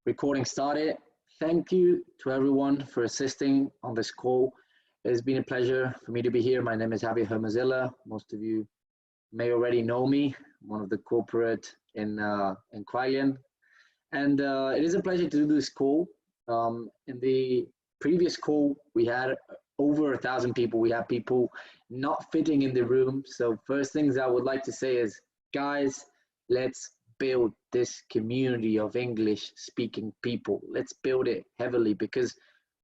Recording started. Thank you to everyone for assisting on this call. It has been a pleasure for me to be here. My name is Javier Hermazilla. Most of you may already know me. I'm one of the corporate in Kuailian. And it is a pleasure to do this call. In the previous call, we had over 1,000 people. We had people not fitting in the room. So first things I would like to say is, guys, let's build this community of English speaking people. Let's build it heavily because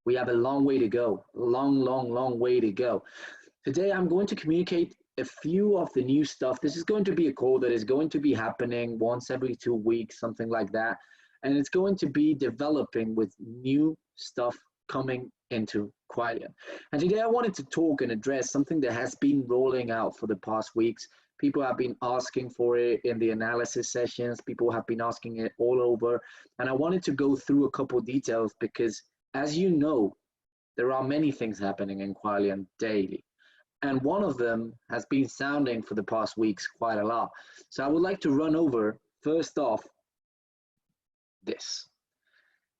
we have a long way to go, long way to go. Today, I'm going to communicate a few of the new stuff. This is going to be a call that is going to be happening once every 2 weeks, something like that. And it's going to be developing with new stuff coming into Kuailian. And today I wanted to talk and address something that has been rolling out for the past weeks. People have been asking for it in the analysis sessions. People have been asking it all over. And I wanted to go through a couple of details because, as you know, there are many things happening in Kuailian daily. And one of them has been sounding for the past weeks quite a lot. So I would like to run over, first off, this.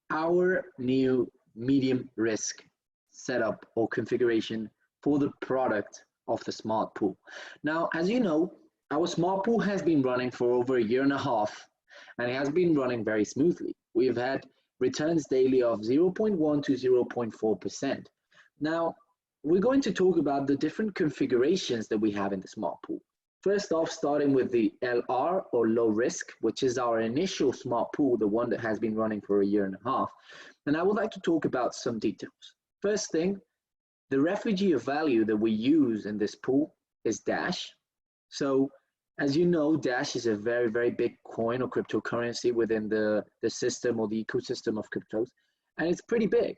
Our new medium risk setup or configuration for the product of the smart pool. Now, as you know, our smart pool has been running for over 1.5 years and it has been running very smoothly. We've had returns daily of 0.1 to 0.4%. Now, we're going to talk about the different configurations that we have in the smart pool. First off, starting with the LR or low risk, which is our initial smart pool, the one that has been running for 1.5 years. And I would like to talk about some details. First thing, the refugee of value that we use in this pool is Dash. So as you know, Dash is a very big coin or cryptocurrency within the system or the ecosystem of cryptos. And it's pretty big.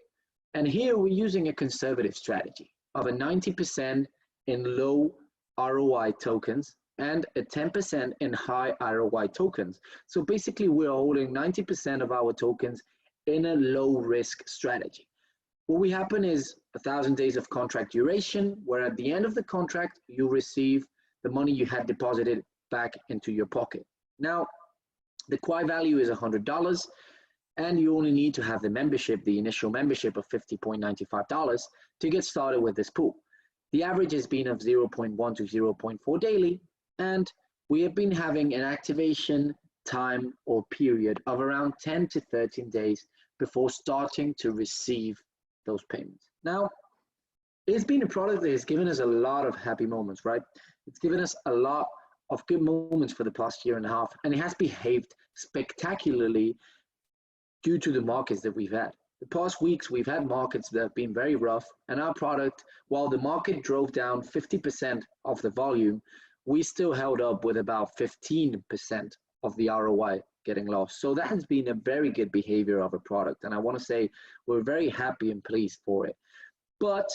And here we're using a conservative strategy of a 90% in low ROI tokens and a 10% in high ROI tokens. So basically we're holding 90% of our tokens in a low risk strategy. What will happen is 1,000 days of contract duration, where at the end of the contract, you receive the money you had deposited back into your pocket. Now, the Kuai value is $100 and you only need to have the membership, the initial membership of $50.95 to get started with this pool. The average has been of 0.1 to 0.4 daily, and we have been having an activation time or period of around 10 to 13 days before starting to receive those payments. Now, it's been a product that has given us a lot of happy moments, right? It's given us a lot of good moments for the past 1.5 years, and it has behaved spectacularly due to the markets that we've had. The past weeks, we've had markets that have been very rough, and our product, while the market drove down 50% of the volume, we still held up with about 15% of the ROI getting lost. So that has been a very good behavior of a product, and I want to say we're very happy and pleased for it. But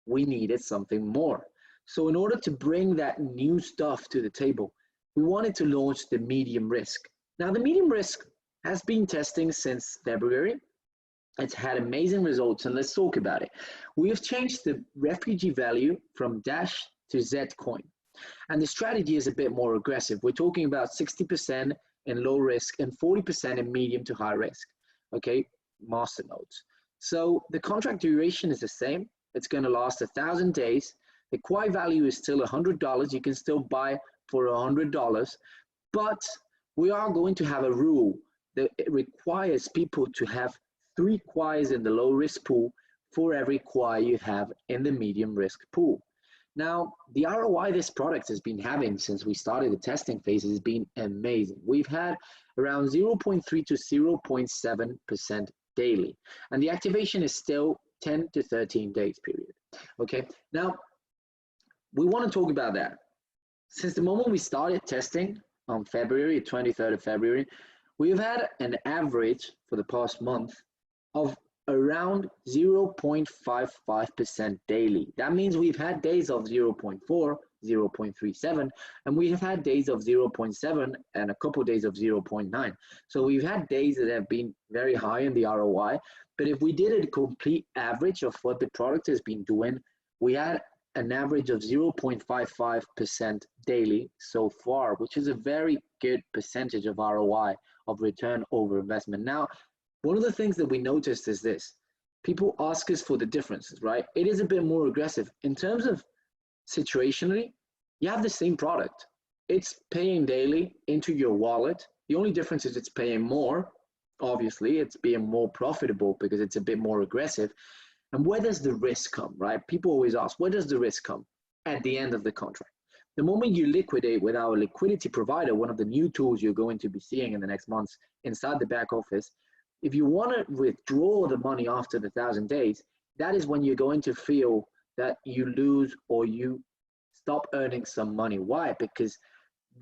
we needed something more. So in order to bring that new stuff to the table, we wanted to launch the medium risk. Now, the medium risk has been testing since February. It's had amazing results, and let's talk about it. We have changed the refugee value from Dash to Zcoin, and the strategy is a bit more aggressive. We're talking about 60% in low risk and 40% in medium to high risk, okay, master nodes. So the contract duration is the same. It's going to last 1,000 days. The Kuai value is still $100. You can still buy for $100, but we are going to have a rule that it requires people to have 3 Kuais in the low risk pool for every Kuai you have in the medium risk pool. Now, the ROI this product has been having since we started the testing phase has been amazing. We've had around 0.3 to 0.7% daily, and the activation is still 10 to 13 days period. Okay, now we want to talk about that. Since the moment we started testing on February, 23rd of February, we've had an average for the past month of around 0.55% daily. That means we've had days of 0.4, 0.37, and we have had days of 0.7 and a couple of days of 0.9. So we've had days that have been very high in the ROI, but if we did a complete average of what the product has been doing, we had an average of 0.55% daily so far, which is a very good percentage of ROI, of return over investment. Now, One of the things that we noticed is this. People ask us for the differences, right? It is a bit more aggressive. In terms of situationally, you have the same product. It's paying daily into your wallet. The only difference is it's paying more. Obviously, it's being more profitable because it's a bit more aggressive. And where does the risk come, right? People always ask, where does the risk come? At the end of the contract. The moment you liquidate with our liquidity provider, one of the new tools you're going to be seeing in the next months inside the back office, if you want to withdraw the money after the 1,000 days, that is when you're going to feel that you lose or you stop earning some money. Why? Because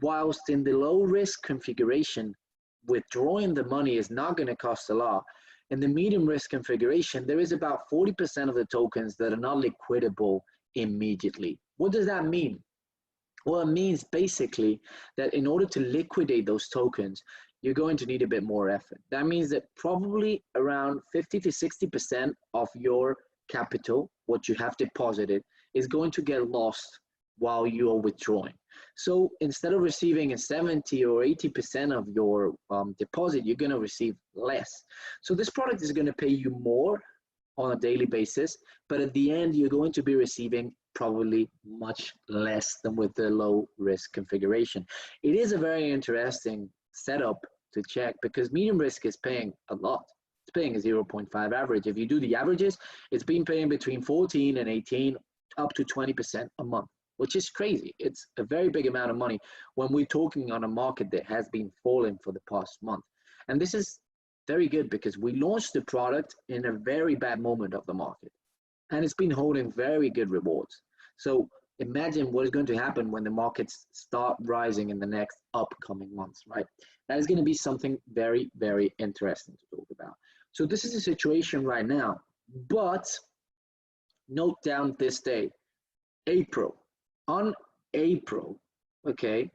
whilst in the low risk configuration, withdrawing the money is not going to cost a lot. In the medium risk configuration, there is about 40% of the tokens that are not liquidable immediately. What does that mean? Well, it means basically that in order to liquidate those tokens, you're going to need a bit more effort. That means that probably around 50 to 60% of your capital, what you have deposited, is going to get lost while you are withdrawing. So instead of receiving a 70 or 80% of your deposit, you're going to receive less. So this product is going to pay you more on a daily basis, but at the end, you're going to be receiving probably much less than with the low risk configuration. It is a very interesting setup to check because medium risk is paying a lot. It's paying a 0.5 average. If you do the averages, it's been paying between 14 and 18, up to 20% a month, which is crazy. It's a very big amount of money when we're talking on a market that has been falling for the past month. And this is very good because we launched the product in a very bad moment of the market, and it's been holding very good rewards. So imagine what is going to happen when the markets start rising in the next upcoming months, right? That is going to be something very, very interesting to talk about. So this is the situation right now, but note down this day, April. On April, okay,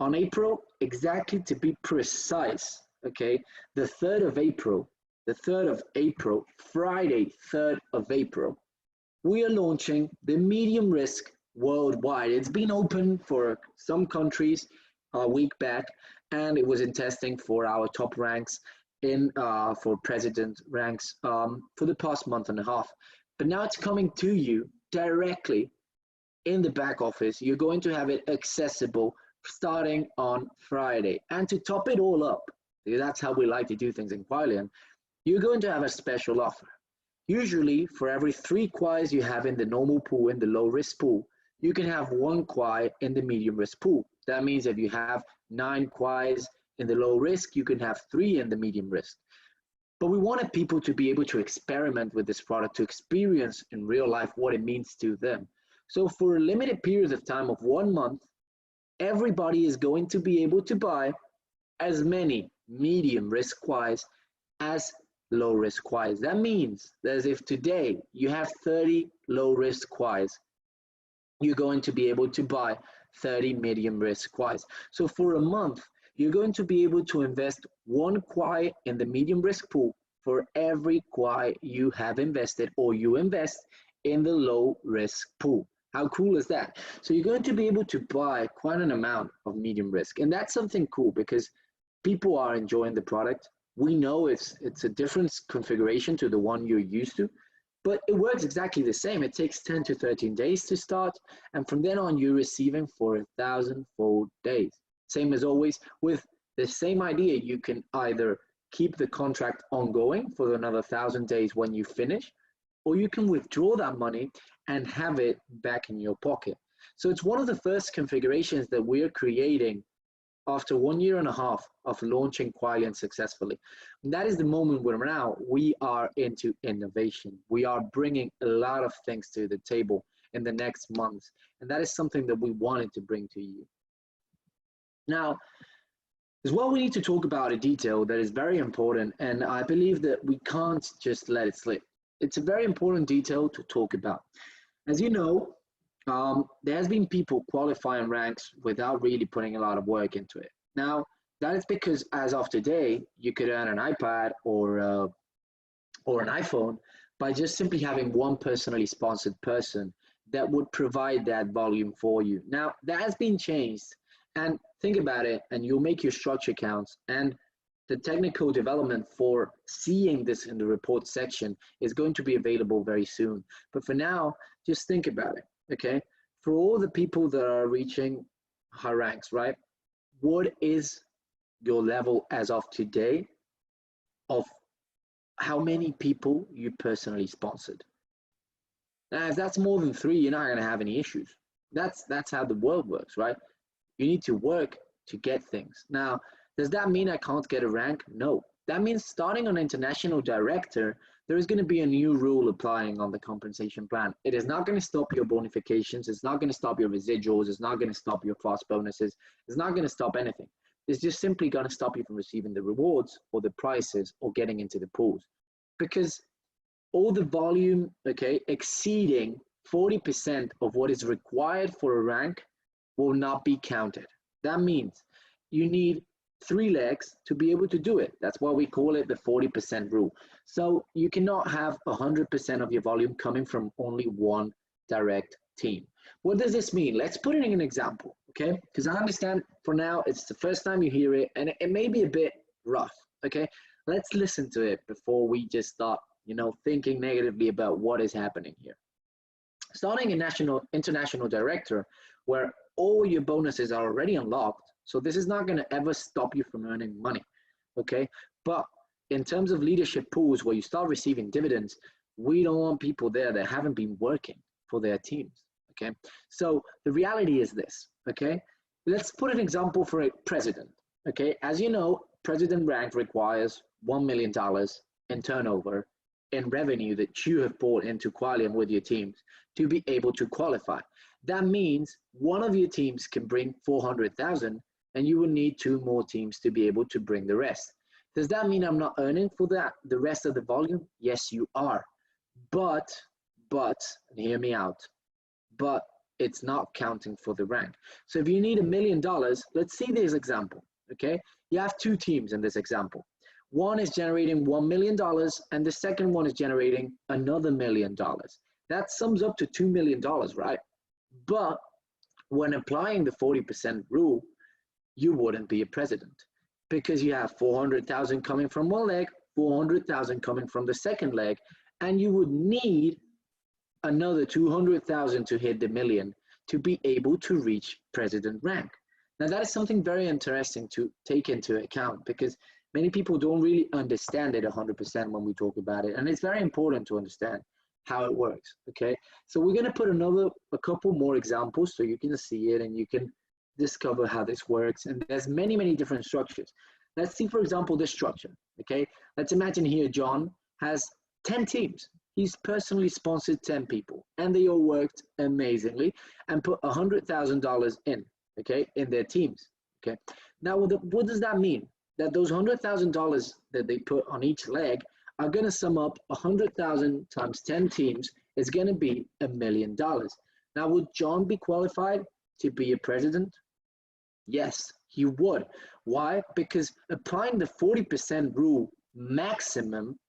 on April, exactly to be precise, okay, the 3rd of April, Friday, 3rd of April, we are launching the medium risk worldwide. It's been open for some countries a week back, and it was in testing for our top ranks for president ranks for the past month and a half. But now it's coming to you directly in the back office. You're going to have it accessible starting on Friday. And to top it all up, because that's how we like to do things in Kuailian, you're going to have a special offer. Usually, for every 3 kwais you have in the normal pool, in the low risk pool, you can have 1 kwai in the medium risk pool. That means if you have 9 kwais in the low risk, you can have 3 in the medium risk. But we wanted people to be able to experiment with this product, to experience in real life what it means to them. So for a limited period of time of 1 month, everybody is going to be able to buy as many medium risk kwais as low risk kwais. That means that if today you have 30 low risk kwais, you're going to be able to buy 30 medium risk kwais. So for a month, you're going to be able to invest 1 kwai in the medium risk pool for every kwai you have invested or you invest in the low risk pool. How cool is that? So you're going to be able to buy quite an amount of medium risk. And that's something cool because people are enjoying the product. We know it's a different configuration to the one you're used to, but it works exactly the same. It takes 10 to 13 days to start, and from then on, you're receiving for 1,000-fold days. Same as always, with the same idea, you can either keep the contract ongoing for another 1,000 days when you finish, or you can withdraw that money and have it back in your pocket. So it's one of the first configurations that we're creating after 1.5 years of launching Kuailian successfully. And that is the moment where now we are into innovation. We are bringing a lot of things to the table in the next months. And that is something that we wanted to bring to you. Now, as well, we need to talk about a detail that is very important, and I believe that we can't just let it slip. It's a very important detail to talk about. As you know, there has been people qualifying ranks without really putting a lot of work into it. Now, that is because as of today, you could earn an iPad or an iPhone by just simply having one personally sponsored person that would provide that volume for you. Now, that has been changed. And think about it, and you'll make your structure accounts, and The technical development for seeing this in the report section is going to be available very soon. But for now, just think about it, okay? For all the people that are reaching high ranks, right? What is your level as of today of how many people you personally sponsored? Now, if that's more than 3, you're not going to have any issues. That's how the world works, right? You need to work to get things. Now, does that mean I can't get a rank? No. That means starting on international director, there is going to be a new rule applying on the compensation plan. It is not going to stop your bonifications. It's not going to stop your residuals. It's not going to stop your fast bonuses. It's not going to stop anything. It's just simply going to stop you from receiving the rewards or the prizes or getting into the pools. Because all the volume, okay, exceeding 40% of what is required for a rank will not be counted. That means you need 3 legs to be able to do it. That's why we call it the 40% rule. So you cannot have 100% of your volume coming from only one direct team. What does this mean? Let's put it in an example, okay? Because I understand for now it's the first time you hear it and it may be a bit rough, okay? Let's listen to it before we just start, thinking negatively about what is happening here. Starting a international director where all your bonuses are already unlocked, so this is not going to ever stop you from earning money, okay? But in terms of leadership pools where you start receiving dividends, we don't want people there that haven't been working for their teams, okay? So the reality is this, okay? Let's put an example for a president, okay? As you know, president rank requires $1 million in turnover in revenue that you have brought into Kuailian with your teams to be able to qualify. That means one of your teams can bring 400,000 and you will need 2 more teams to be able to bring the rest. Does that mean I'm not earning for that, the rest of the volume? Yes, you are. But, and hear me out, but it's not counting for the rank. So if you need $1 million, let's see this example, okay? You have 2 teams in this example. One is generating $1 million and the second one is generating another $1 million. That sums up to $2 million, right? But when applying the 40% rule, you wouldn't be a president because you have 400,000 coming from one leg, 400,000 coming from the second leg, and you would need another 200,000 to hit the million to be able to reach president rank. Now that is something very interesting to take into account because many people don't really understand it 100% when we talk about it, and it's very important to understand how it works, okay? So we're going to put a couple more examples so you can see it and you can discover how this works. And there's many different structures. Let's see, for example, this structure, okay? Let's imagine here John has 10 teams. He's personally sponsored 10 people and they all worked amazingly and put $100,000 in, okay, in their teams, okay? Now, what does that mean? That those $100,000 that they put on each leg are going to sum up 100,000 times 10 teams is going to be $1 million. Now, would John be qualified to be a president? Yes, he would. Why? Because applying the 40% rule maximum,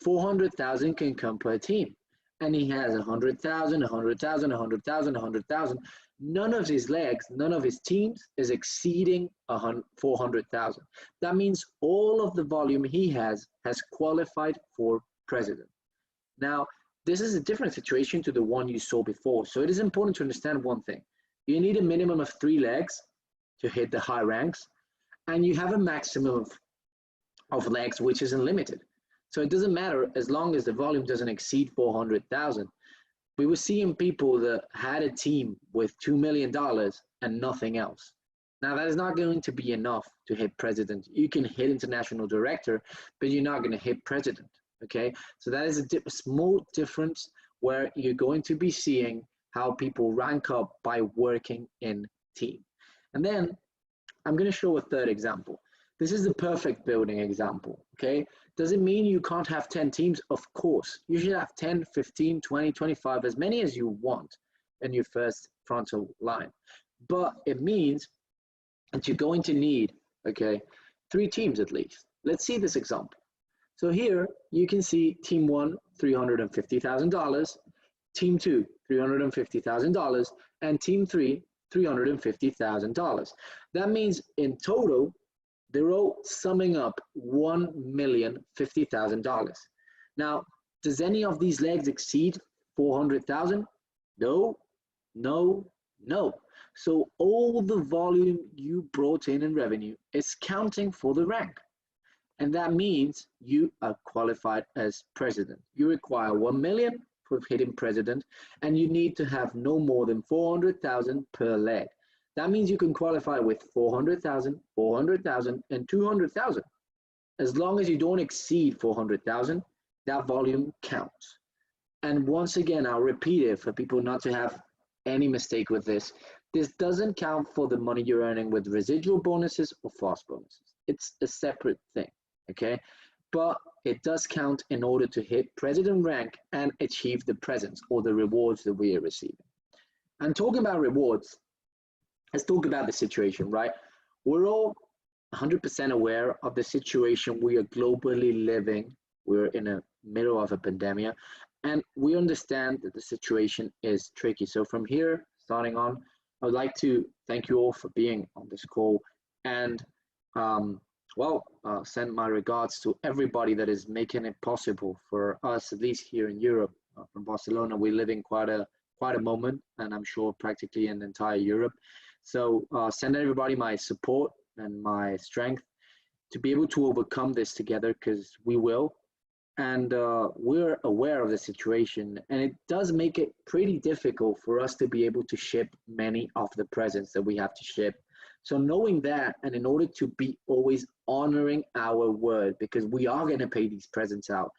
400,000 can come per team. And he has 100,000, 100,000, 100,000, 100,000. None of his legs, none of his teams is exceeding 400,000. That means all of the volume he has qualified for president. Now, this is a different situation to the one you saw before. So it is important to understand one thing. You need a minimum of 3 legs to hit the high ranks, and you have a maximum of legs which is unlimited. So it doesn't matter as long as the volume doesn't exceed 400,000. We were seeing people that had a team with $2 million and nothing else. Now that is not going to be enough to hit president. You can hit international director, but you're not going to hit president, okay? So that is a small difference where you're going to be seeing how people rank up by working in team. And then I'm going to show a third example. This is the perfect building example, okay? Does it mean you can't have 10 teams? Of course. You should have 10, 15, 20, 25, as many as you want in your first frontal line. But it means that you're going to need, okay, 3 teams at least. Let's see this example. So here you can see team 1, $350,000, team 2, $350,000, and team 3, $350,000. That means in total, They're all summing up $1,050,000. Now, does any of these legs exceed 400,000? No, no, no. So all the volume you brought in revenue is counting for the rank. And that means you are qualified as president. You require 1 million for hitting president, and you need to have no more than 400,000 per leg. That means you can qualify with 400,000, 400,000, and 200,000. As long as you don't exceed 400,000, that volume counts. And once again, I'll repeat it for people not to have any mistake with this. This doesn't count for the money you're earning with residual bonuses or fast bonuses. It's a separate thing, okay? But it does count in order to hit president rank and achieve the presents or the rewards that we are receiving. And talking about rewards, let's talk about the situation, right? We're all 100% aware of the situation we are globally living. We're in the middle of a pandemic, and we understand that the situation is tricky. So from here, starting on, I would like to thank you all for being on this call, and send my regards to everybody that is making it possible for us, at least here in Europe. From Barcelona, we're living quite a moment, and I'm sure practically in entire Europe. So send everybody my support and my strength to be able to overcome this together, because we will. And we're aware of the situation, and it does make it pretty difficult for us to be able to ship many of the presents that we have to ship. So knowing that, and in order to be always honoring our word, because we are going to pay these presents out,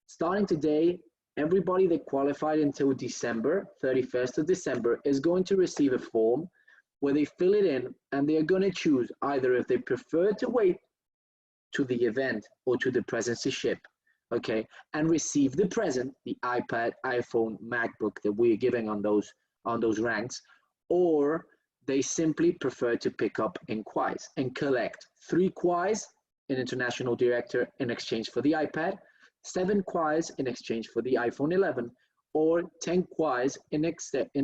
starting today, everybody that qualified until December, 31st of December, is going to receive a form where they fill it in, and they're going to choose either if they prefer to wait to the event or to the presents to ship, okay, and receive the present, the iPad, iPhone, MacBook that we're giving on those ranks, or they simply prefer to pick up in Quais and collect 3 Quais, an international director, in exchange for the iPad, 7 Quais in exchange for the iPhone 11, or 10 Quais in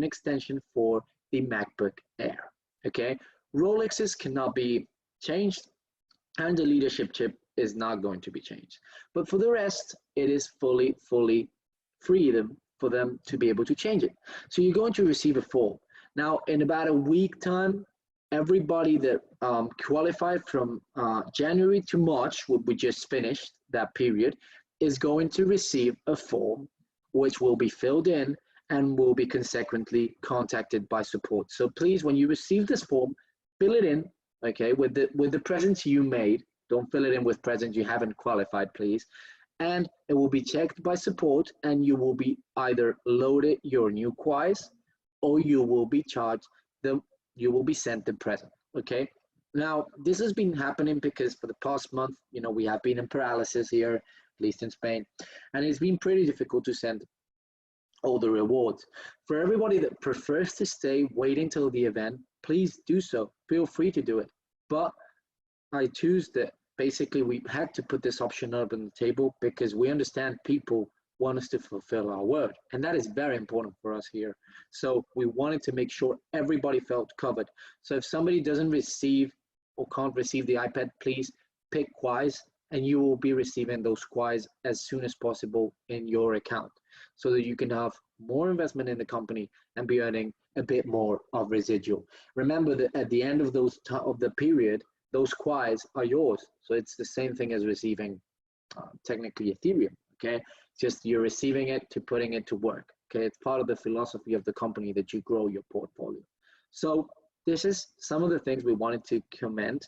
extension for the MacBook Air. Okay, Rolexes cannot be changed, and the leadership chip is not going to be changed. But for the rest, it is fully freedom for them to be able to change it. So you're going to receive a form. Now, in about a week time, everybody that qualified from January to March, we just finished that period, is going to receive a form which will be filled in and will be consequently contacted by support. So please, when you receive this form, fill it in, okay, with the presents you made. Don't fill it in with presents you haven't qualified, please. And it will be checked by support, and you will be either loaded your new Quais, or you will be charged you will be sent the present, okay? Now, this has been happening because for the past month, we have been in paralysis here, at least in Spain, and it's been pretty difficult to send all the rewards. For everybody that prefers to stay waiting till the event, please do so. Feel free to do it. But I choose that basically we had to put this option up on the table because we understand people want us to fulfill our word, and that is very important for us here. So we wanted to make sure everybody felt covered. So if somebody doesn't receive or can't receive the iPad, please pick Quais, and you will be receiving those Quais as soon as possible in your account, so that you can have more investment in the company and be earning a bit more of residual. Remember that at the end of the period, those Quais are yours. So it's the same thing as receiving technically Ethereum, okay? Just you're receiving it to putting it to work, okay? It's part of the philosophy of the company that you grow your portfolio. So this is some of the things we wanted to comment.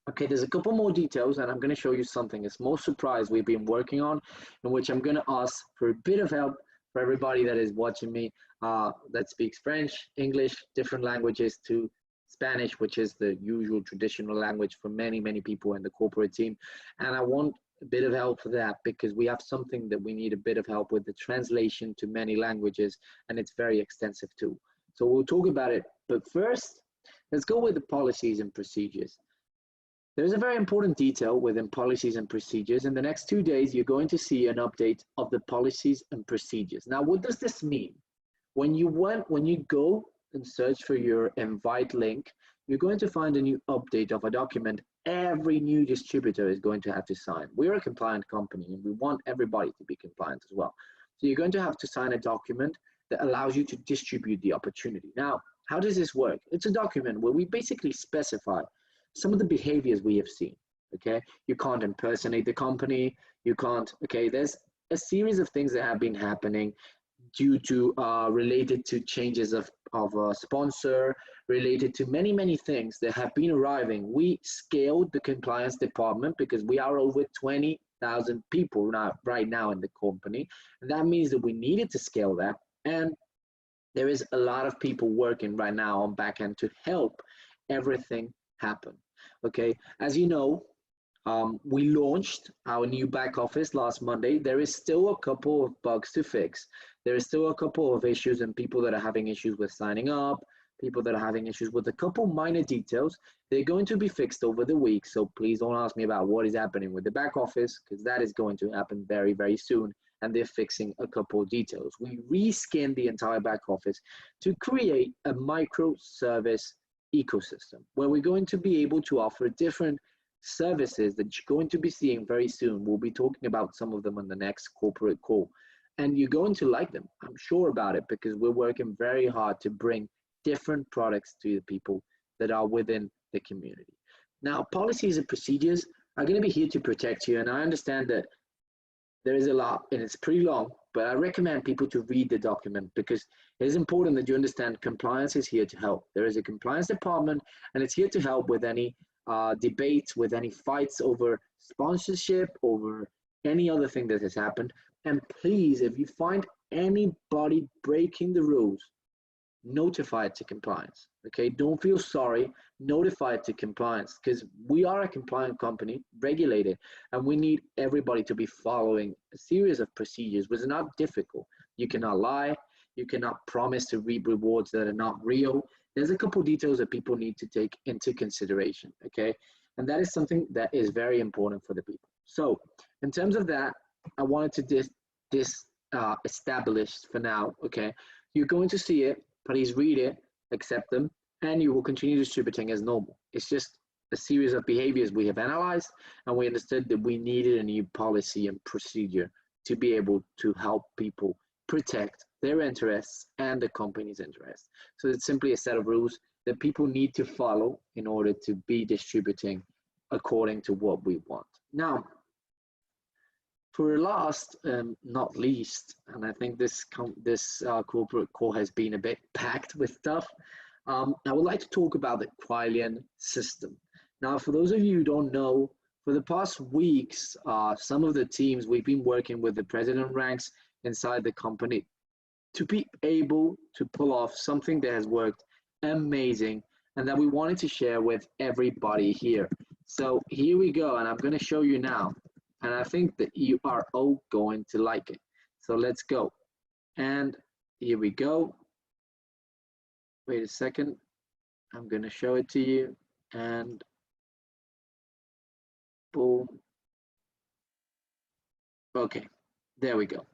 Okay, there's a couple more details, and I'm going to show you something, a small surprise we've been working on, in which I'm going to ask for a bit of help for everybody that is watching me that speaks French, English, different languages, to Spanish, which is the usual traditional language for many people in the corporate team. And I want a bit of help for that because we have something that we need a bit of help with, the translation to many languages, and it's very extensive too. So we'll talk about it. But first, let's go with the policies and procedures. There's a very important detail within policies and procedures. In the next 2 days, you're going to see an update of the policies and procedures. Now, what does this mean? When you go and search for your invite link, you're going to find a new update of a document every new distributor is going to have to sign. We're a compliant company and we want everybody to be compliant as well. So you're going to have to sign a document that allows you to distribute the opportunity. Now, how does this work? It's a document where we basically specify some of the behaviors we have seen. Okay, you can't impersonate the company. You can't. Okay, there's a series of things that have been happening due to related to changes of sponsor, related to many things that have been arriving. We scaled the compliance department because we are over 20,000 people right now in the company, and that means that we needed to scale that. And there is a lot of people working right now on back end to help everything happen. Okay, as you know, we launched our new back office last Monday. There is still a couple of bugs to fix. There is still a couple of issues and people that are having issues with signing up, people that are having issues with a couple minor details. They're going to be fixed over the week. So please don't ask me about what is happening with the back office, because that is going to happen very soon. And they're fixing a couple of details. We reskinned the entire back office to create a microservice ecosystem where we're going to be able to offer different services that you're going to be seeing very soon. We'll be talking about some of them on the next corporate call. And you're going to like them. I'm sure about it, because we're working very hard to bring different products to the people that are within the community. Now, policies and procedures are going to be here to protect you. And I understand that there is a lot and it's pretty long, but I recommend people to read the document, because it is important that you understand compliance is here to help. There is a compliance department and it's here to help with any debates, with any fights over sponsorship, over any other thing that has happened. And please, if you find anybody breaking the rules, notify it to compliance. Okay, don't feel sorry, notify it to compliance, because we are a compliant company, regulated, and we need everybody to be following a series of procedures, which is not difficult. You cannot lie, you cannot promise to reap rewards that are not real. There's a couple details that people need to take into consideration, okay? And that is something that is very important for the people. So in terms of that, I wanted to establish for now, okay? You're going to see it, please read it, accept them, and you will continue distributing as normal. It's just a series of behaviors we have analyzed, and we understood that we needed a new policy and procedure to be able to help people protect their interests and the company's interests. So it's simply a set of rules that people need to follow in order to be distributing according to what we want. Now, for last, not least, and I think this corporate call has been a bit packed with stuff, I would like to talk about the Kuailian system. Now, for those of you who don't know, for the past weeks, some of the teams, we've been working with the president ranks inside the company to be able to pull off something that has worked amazing and that we wanted to share with everybody here. So here we go, and I'm going to show you now. And I think that you are all going to like it. So let's go. And here we go. Wait a second. I'm going to show it to you. And boom. Okay, there we go.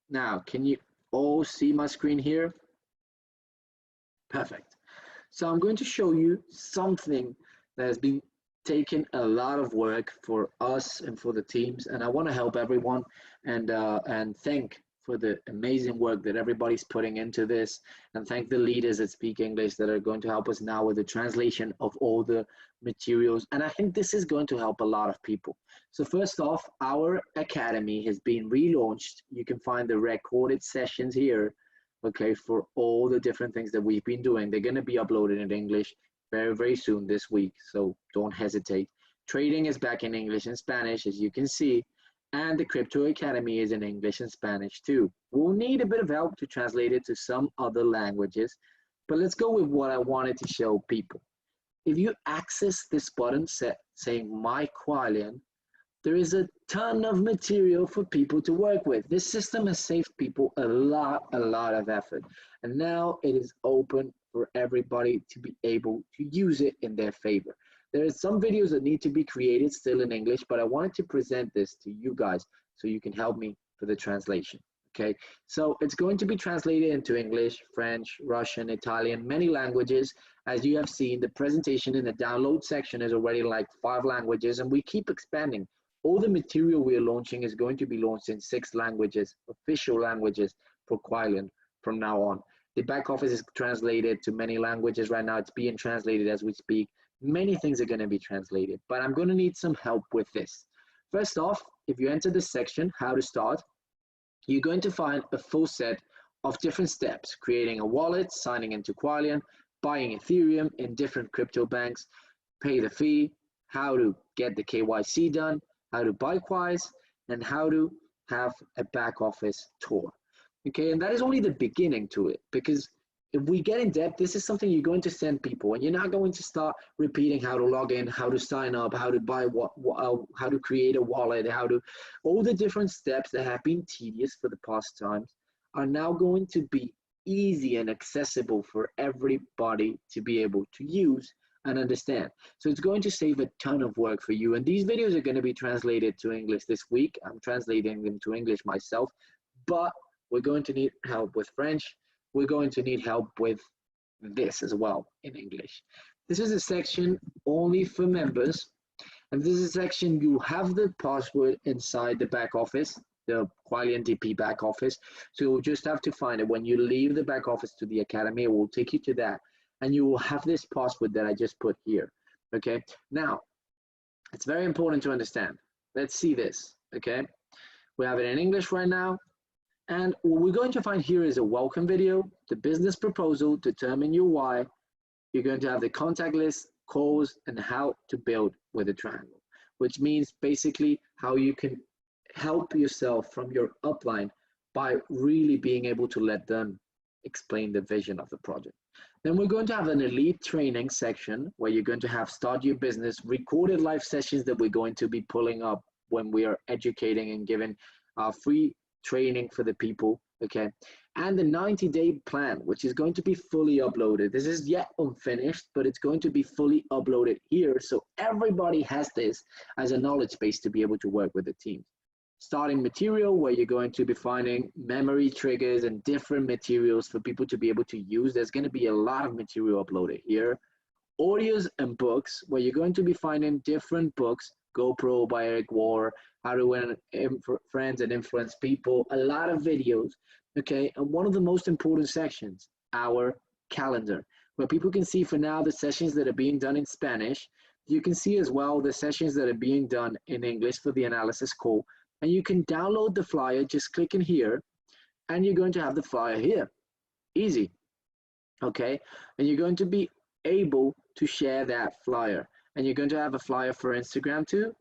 Now, can you all see my screen here? Perfect. So I'm going to show you something that has been taken a lot of work for us and for the teams, and I want to help everyone and thank for the amazing work that everybody's putting into this, and thank the leaders that speak English that are going to help us now with the translation of all the materials. And I think this is going to help a lot of people. So first off, our academy has been relaunched. You can find the recorded sessions here, okay, for all the different things that we've been doing. They're going to be uploaded in English very soon this week, so don't hesitate. Trading is back in English and Spanish, as you can see, and the Crypto Academy is in English and Spanish too. We'll need a bit of help to translate it to some other languages, but let's go with what I wanted to show people. If you access this button saying My Kuailian, there is a ton of material for people to work with. This system has saved people a lot of effort, and now it is open for everybody to be able to use it in their favor. There are some videos that need to be created still in English, but I wanted to present this to you guys so you can help me for the translation, Okay, so it's going to be translated into English, French, Russian, Italian, many languages. As you have seen, the presentation in the download section is already like 5 languages, and we keep expanding. All the material we are launching is going to be launched in 6 languages, official languages for Kuailian from now on. The back office is translated to many languages right now. It's being translated as we speak. Many things are going to be translated, but I'm going to need some help with this. First off, if you enter this section, how to start, you're going to find a full set of different steps: creating a wallet, signing into Kuailian, buying Ethereum in different crypto banks, pay the fee, how to get the KYC done, how to buy Quais, and how to have a back office tour. Okay, and that is only the beginning to it, because if we get in depth, this is something you're going to send people, and you're not going to start repeating how to log in, how to sign up, how to buy how to create a wallet, all the different steps that have been tedious for the past times are now going to be easy and accessible for everybody to be able to use and understand. So it's going to save a ton of work for you. And these videos are going to be translated to English this week. I'm translating them to English myself, but we're going to need help with French. We're going to need help with this as well in English. This is a section only for members. And this is a section you have the password inside the back office, the Kuailian DP back office. So you'll just have to find it. When you leave the back office to the academy, it will take you to that. And you will have this password that I just put here. Okay. Now, it's very important to understand. Let's see this. Okay. We have it in English right now. And what we're going to find here is a welcome video, the business proposal, determine your why. You're going to have the contact list, calls, and how to build with a triangle, which means basically how you can help yourself from your upline by really being able to let them explain the vision of the project. Then we're going to have an elite training section where you're going to have start your business, recorded live sessions that we're going to be pulling up when we are educating and giving free training for the people, okay? And the 90-day plan, which is going to be fully uploaded. This is yet unfinished, but it's going to be fully uploaded here, so everybody has this as a knowledge base to be able to work with the team. Starting material, where you're going to be finding memory triggers and different materials for people to be able to use. There's going to be a lot of material uploaded here. Audios and books, where you're going to be finding different books, GoPro by Eric War, How to Win Friends and Influence People, a lot of videos, okay? And one of the most important sections, our calendar, where people can see for now the sessions that are being done in Spanish. You can see as well the sessions that are being done in English for the analysis call. And you can download the flyer, just clicking here, and you're going to have the flyer here. Easy, okay? And you're going to be able to share that flyer. And you're going to have a flyer for Instagram too,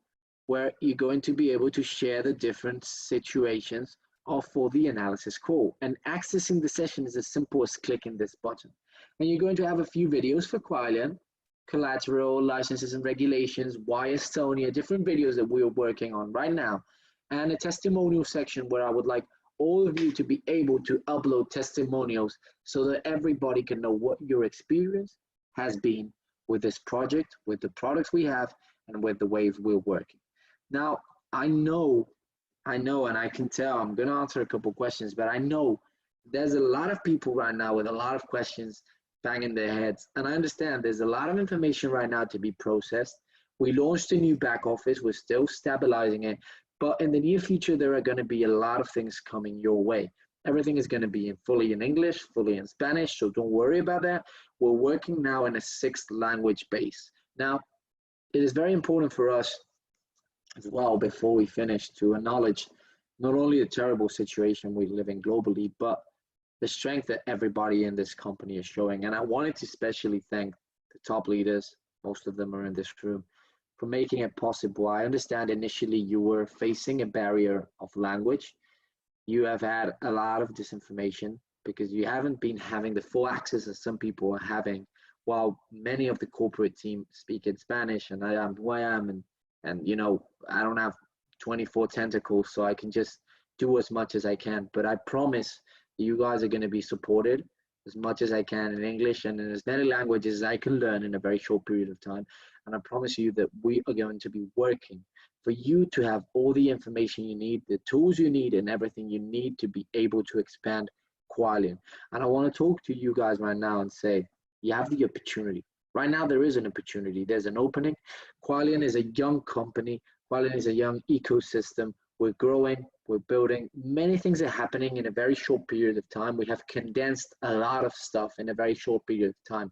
where you're going to be able to share the different situations for the analysis call. And accessing the session is as simple as clicking this button. And you're going to have a few videos for Kuailian, collateral, licenses and regulations, why Estonia, different videos that we are working on right now. And a testimonial section where I would like all of you to be able to upload testimonials so that everybody can know what your experience has been with this project, with the products we have, and with the ways we're working. Now, I know, and I can tell, I'm going to answer a couple questions, but I know there's a lot of people right now with a lot of questions banging their heads. And I understand there's a lot of information right now to be processed. We launched a new back office. We're still stabilizing it. But in the near future, there are going to be a lot of things coming your way. Everything is going to be fully in English, fully in Spanish, so don't worry about that. We're working now in a 6th language base. Now, it is very important for us as well, before we finish, to acknowledge not only the terrible situation we live in globally, but the strength that everybody in this company is showing. And I wanted to especially thank the top leaders, most of them are in this room, for making it possible. I understand initially you were facing a barrier of language. You have had a lot of disinformation because you haven't been having the full access that some people are having, while many of the corporate team speak in Spanish, and I am who I am, and you know, I don't have 24 tentacles, so I can just do as much as I can. But I promise you guys are going to be supported as much as I can in English and in as many languages as I can learn in a very short period of time. And I promise you that we are going to be working for you to have all the information you need, the tools you need, and everything you need to be able to expand Kuailian. And I want to talk to you guys right now and say, you have the opportunity. Right now, there is an opportunity. There's an opening. Kuailian is a young company. Kuailian is a young ecosystem. We're growing, we're building. Many things are happening in a very short period of time. We have condensed a lot of stuff in a very short period of time.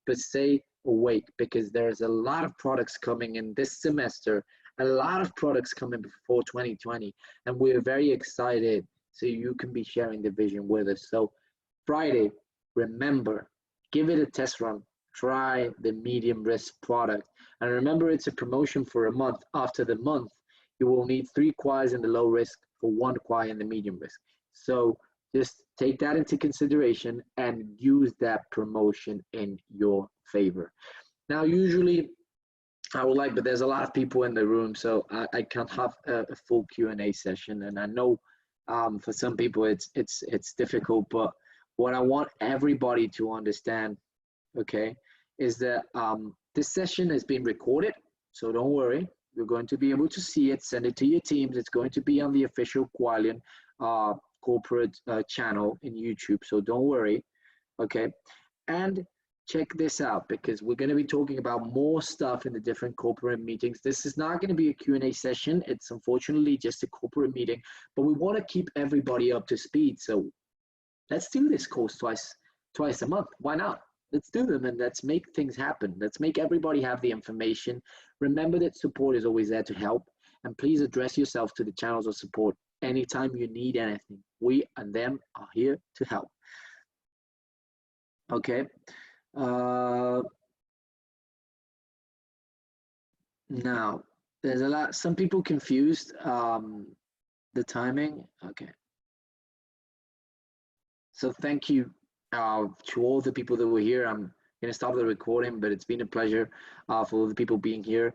But stay awake, because there's a lot of products coming in this semester, a lot of products coming before 2020, and we're very excited so you can be sharing the vision with us. So Friday, remember, give it a test run. Try the medium risk product. And remember, it's a promotion for a month. After the month, you will need 3 quais in the low risk for 1 quai in the medium risk. So just take that into consideration and use that promotion in your favor. Now, usually I would like, but there's a lot of people in the room, so I can't have a full Q&A session. And I know for some people it's difficult, but what I want everybody to understand, okay, is that this session is being recorded, so don't worry. You're going to be able to see it, send it to your teams. It's going to be on the official Kuailian corporate channel in YouTube, so don't worry, okay? And check this out, because we're going to be talking about more stuff in the different corporate meetings. This is not going to be a Q&A session. It's unfortunately just a corporate meeting, but we want to keep everybody up to speed. So let's do this course twice a month. Why not? Let's do them, and let's make things happen. Let's make everybody have the information. Remember that support is always there to help, and please address yourself to the channels of support anytime you need anything. We and them are here to help. Okay. Now, there's a lot, some people confused the timing. Okay. So thank you to all the people that were here. I'm going to stop the recording, but it's been a pleasure for all the people being here.